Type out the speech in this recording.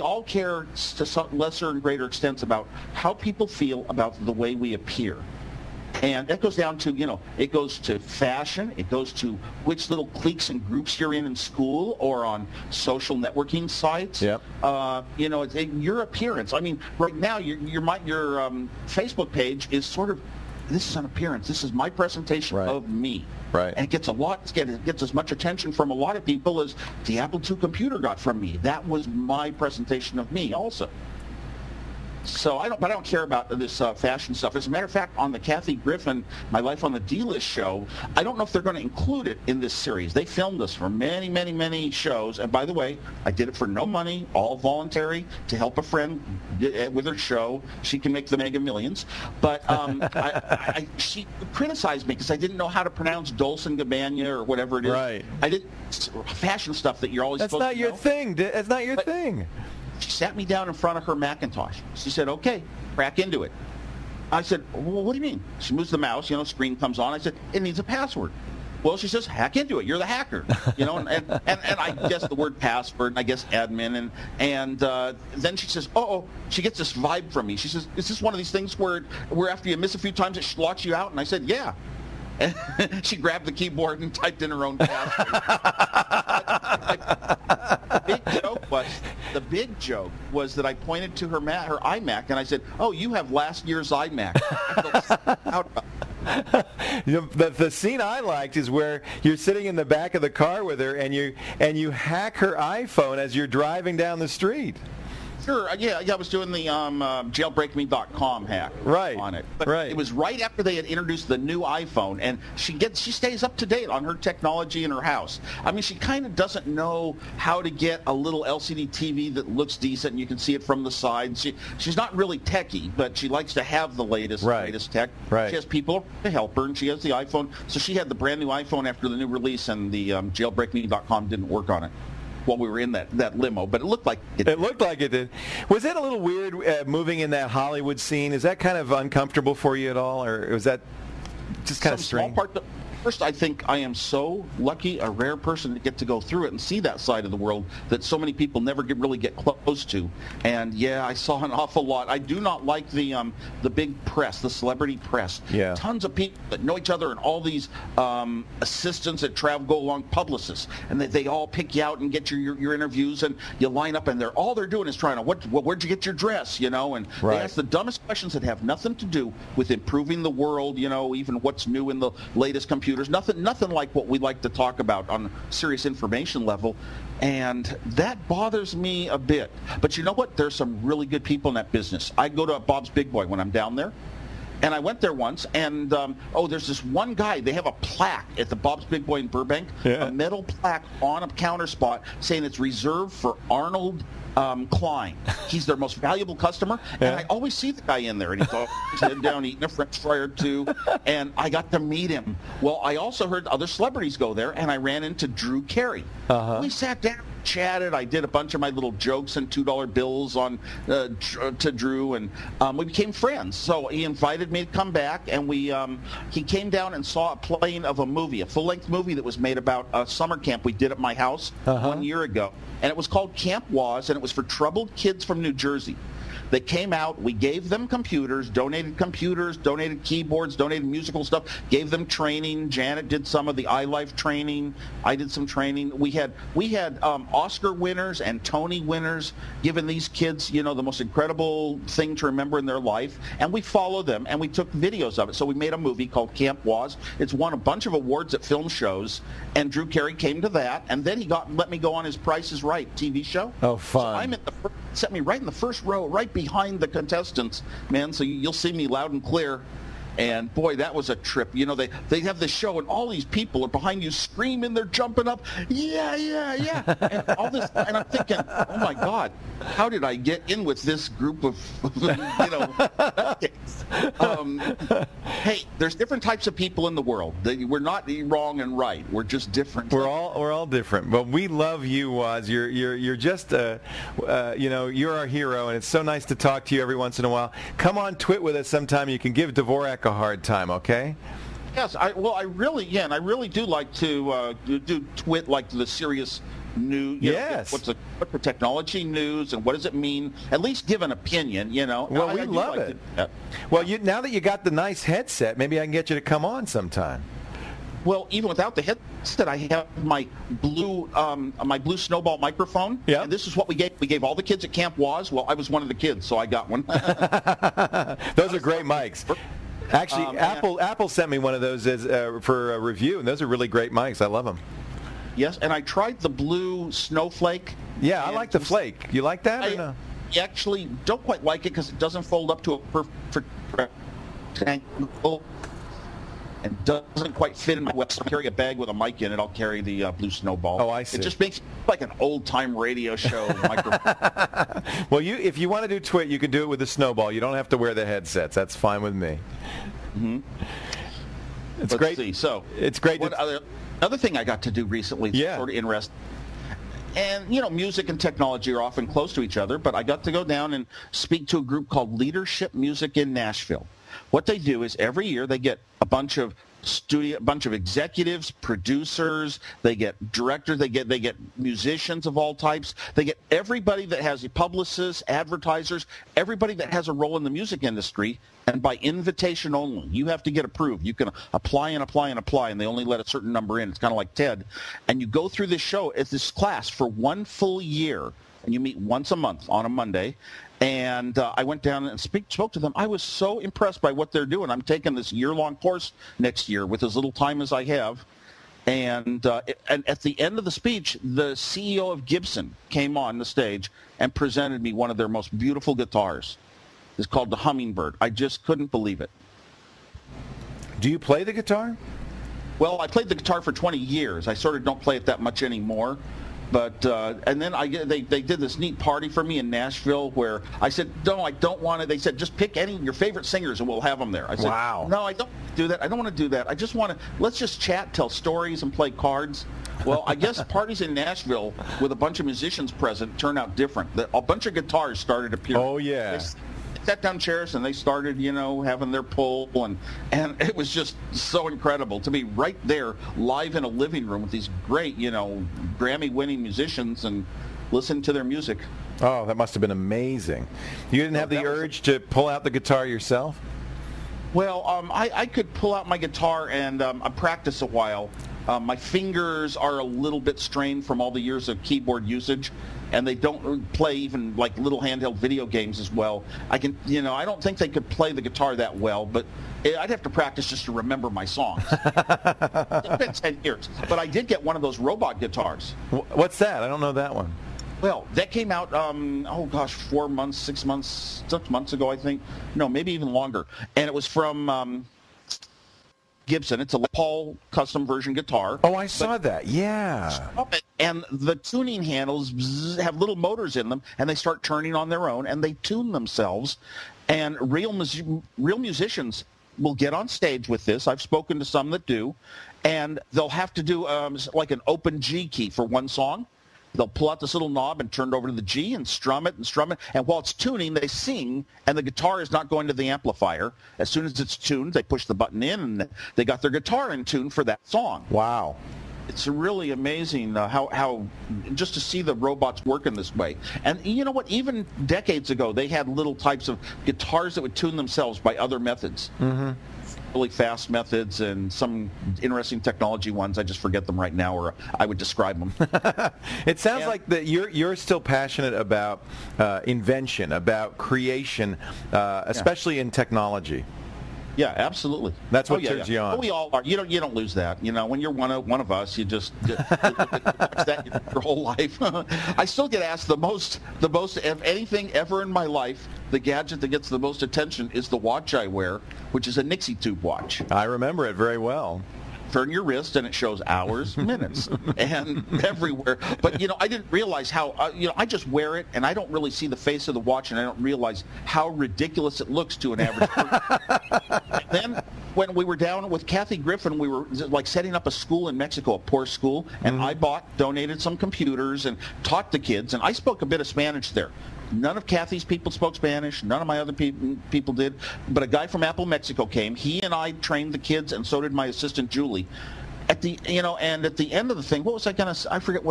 all care to some lesser and greater extents about how people feel about the way we appear. And that goes down to, it goes to fashion. It goes to which little cliques and groups you're in school or on social networking sites. Yep. Your appearance. I mean, right now, your Facebook page is sort of, this is an appearance. This is my presentation of me. Right. And it gets as much attention from a lot of people as the Apple II computer got from me. That was my presentation of me also. So I don't care about this fashion stuff. As a matter of fact, on the Kathy Griffin My Life on the D-List show, I don't know if they're going to include it in this series. They filmed this for many, many, many shows. And by the way, I did it for no money, all voluntary, to help a friend with her show. She can make the mega millions. But she criticized me because I didn't know how to pronounce Dolce & Gabbana or whatever it is. Right. I did fashion stuff that you're always supposed to know. That's not your thing. She sat me down in front of her Macintosh. She said, okay, crack into it. I said, well, what do you mean? She moves the mouse, screen comes on. I said, it needs a password. Well, she says, hack into it. You're the hacker. And I guess the word password, and I guess admin. And then she says, she gets this vibe from me. She says, is this one of these things where after you miss a few times, it locks you out? And I said, yeah. And she grabbed the keyboard and typed in her own password. The big joke was that I pointed to her iMac and I said, "Oh, you have last year's iMac." The scene I liked is where you're sitting in the back of the car with her and you hack her iPhone as you're driving down the street. Sure, I was doing the jailbreakme.com hack on it. But it was right after they had introduced the new iPhone, and she stays up to date on her technology in her house. I mean, she kind of doesn't know how to get a little LCD TV that looks decent and you can see it from the side. She's not really techie, but she likes to have the latest tech. Right. She has people to help her, and she has the iPhone. So she had the brand new iPhone after the new release, and the jailbreakme.com didn't work on it while we were in that limo, but it looked like it did. It looked like it did. Was it a little weird moving in that Hollywood scene? Is that kind of uncomfortable for you at all, or was that just kind of strange? First, I think I am so lucky, a rare person to get to go through it and see that side of the world that so many people never really get close to. And yeah, I saw an awful lot. I do not like the big press, the celebrity press. Yeah. Tons of people that know each other and all these assistants that go along, publicists, and they all pick you out and get your interviews, and you line up, and all they're doing is trying to, where'd you get your dress, and they ask the dumbest questions that have nothing to do with improving the world, even what's new in the latest computers. Nothing like what we like to talk about on a serious information level, and that bothers me a bit. But you know what? There's some really good people in that business. I go to Bob's Big Boy when I'm down there, and I went there once, and there's this one guy. They have a plaque at the Bob's Big Boy in Burbank, a metal plaque on a counter spot saying it's reserved for Arnold Klein. He's their most valuable customer, and I always see the guy in there, and he's always head down eating a French fry or two, and I got to meet him. Well, I also heard other celebrities go there, and I ran into Drew Carey. We sat down, chatted. I did a bunch of my little jokes and $2 bills on to Drew, and we became friends. So he invited me to come back, and he came down and saw a playing of a movie, a full-length movie that was made about a summer camp we did at my house 1 year ago. And it was called Camp Woz, and it was for troubled kids from New Jersey. They came out, we gave them computers, donated keyboards, donated musical stuff, gave them training. Janet did some of the iLife training. I did some training. We had Oscar winners and Tony winners giving these kids, the most incredible thing to remember in their life. And we followed them, and we took videos of it. So we made a movie called Camp Woz. It's won a bunch of awards at film shows, and Drew Carey came to that. And then he let me go on his Price is Right TV show. Oh, fun. So I'm set me right in the first row, right behind the contestants, man, so you'll see me loud and clear. And boy, that was a trip. They have this show, and all these people are behind you screaming, they're jumping up, yeah, and all this, and I'm thinking, oh my God, how did I get in with this group of, hey, there's different types of people in the world. We're not wrong and right. We're just different. We're all different. But we love you, Woz. You're just you're our hero, and it's so nice to talk to you every once in a while. Come on, twit with us sometime. You can give Dvorak a hard time, okay? Yes, I really do like to do twit like the serious news. Yes. What's the technology news and what does it mean? At least give an opinion, Well, we love it. Well, now that you got the nice headset, maybe I can get you to come on sometime. Well, even without the headset, I have my blue Snowball microphone. Yeah. And this is what we gave. We gave all the kids at Camp Waz. Well, I was one of the kids, so I got one. Those are great mics. Actually, Apple sent me one of those for a review, and those are really great mics. I love them. Yes, and I tried the blue Snowflake. Yeah, I like the Flake. You like that or no? I actually don't quite like it because it doesn't fold up to a perfect rectangle and doesn't quite fit in my waist. I carry a bag with a mic in it. I'll carry the blue Snowball. Oh, I see. It just makes it like an old-time radio show microphone. Well, if you want to do Twit, you can do it with the Snowball. You don't have to wear the headsets. That's fine with me. Mm-hmm. It's great. See. So it's great. Other thing I got to do recently, sort of interesting. And, music and technology are often close to each other, but I got to go down and speak to a group called Leadership Music in Nashville. What they do is every year they get a bunch of executives, producers, they get directors, they get musicians of all types, they get everybody that has publicists, advertisers, everybody that has a role in the music industry, and by invitation only. You have to get approved. You can apply and apply and apply, and they only let a certain number in. It's kind of like TED. And you go through this show, it's this class for 1 full year, and you meet once a month on a Monday. And I went down and spoke to them. I was so impressed by what they're doing. I'm taking this year-long course next year with as little time as I have. And at the end of the speech, the CEO of Gibson came on the stage and presented me one of their most beautiful guitars. It's called the Hummingbird. I just couldn't believe it. Do you play the guitar? Well, I played the guitar for 20 years. I sort of don't play it that much anymore. But and then they did this neat party for me in Nashville where I said, no, I don't want to. They said, just pick any of your favorite singers and we'll have them there. I said, wow. No, I don't do that. I don't want to do that. I just want to, let's just chat, tell stories, and play cards. Well, I guess parties in Nashville with a bunch of musicians present turned out different. A bunch of guitars started appearing. Oh, yeah. They sat down chairs and they started, having their pull, and it was just so incredible to be right there live in a living room with these great, Grammy-winning musicians and listen to their music. Oh, that must have been amazing. You didn't have the urge to pull out the guitar yourself? Well, I could pull out my guitar and I practice a while. My fingers are a little bit strained from all the years of keyboard usage, and they don't play even like little handheld video games as well. I don't think they could play the guitar that well, but I'd have to practice just to remember my songs. It's been 10 years. But I did get one of those robot guitars. What's that? I don't know that one. Well, that came out, 4 months, 6 months ago, I think. No, maybe even longer. And it was from Gibson. It's a Les Paul custom version guitar. Oh, I saw that. Yeah. And the tuning handles have little motors in them, and they start turning on their own, and they tune themselves. And real musicians will get on stage with this. I've spoken to some that do, and they'll have to do like an open G key for one song. They'll pull out this little knob and turn it over to the G and strum it. And while it's tuning, they sing, and the guitar is not going to the amplifier. As soon as it's tuned, they push the button in, and they got their guitar in tune for that song. Wow. It's really amazing how just to see the robots work in this way. And you know what? Even decades ago, they had little types of guitars that would tune themselves by other methods. Mm-hmm. Really fast methods and some interesting technology ones. I just forget them right now, or I would describe them. It sounds like that you're still passionate about invention, about creation, especially in technology. Yeah, absolutely. That's what turns you on. Well, we all are. You don't lose that. When you're one of us, you just that your whole life. I still get asked the most of anything ever in my life. The gadget that gets the most attention is the watch I wear, which is a Nixie tube watch. I remember it very well. Turn your wrist and it shows hours, minutes, and everywhere. But I didn't realize how. I just wear it and I don't really see the face of the watch, and I don't realize how ridiculous it looks to an average person. Then when we were down with Kathy Griffin, we were like setting up a school in Mexico, a poor school, and I donated some computers and taught the kids, and I spoke a bit of Spanish there. None of Kathy's people spoke Spanish. None of my other people did. But a guy from Apple Mexico came. He and I trained the kids, and so did my assistant Julie. At the end of the thing, what was I gonna say? I forget what.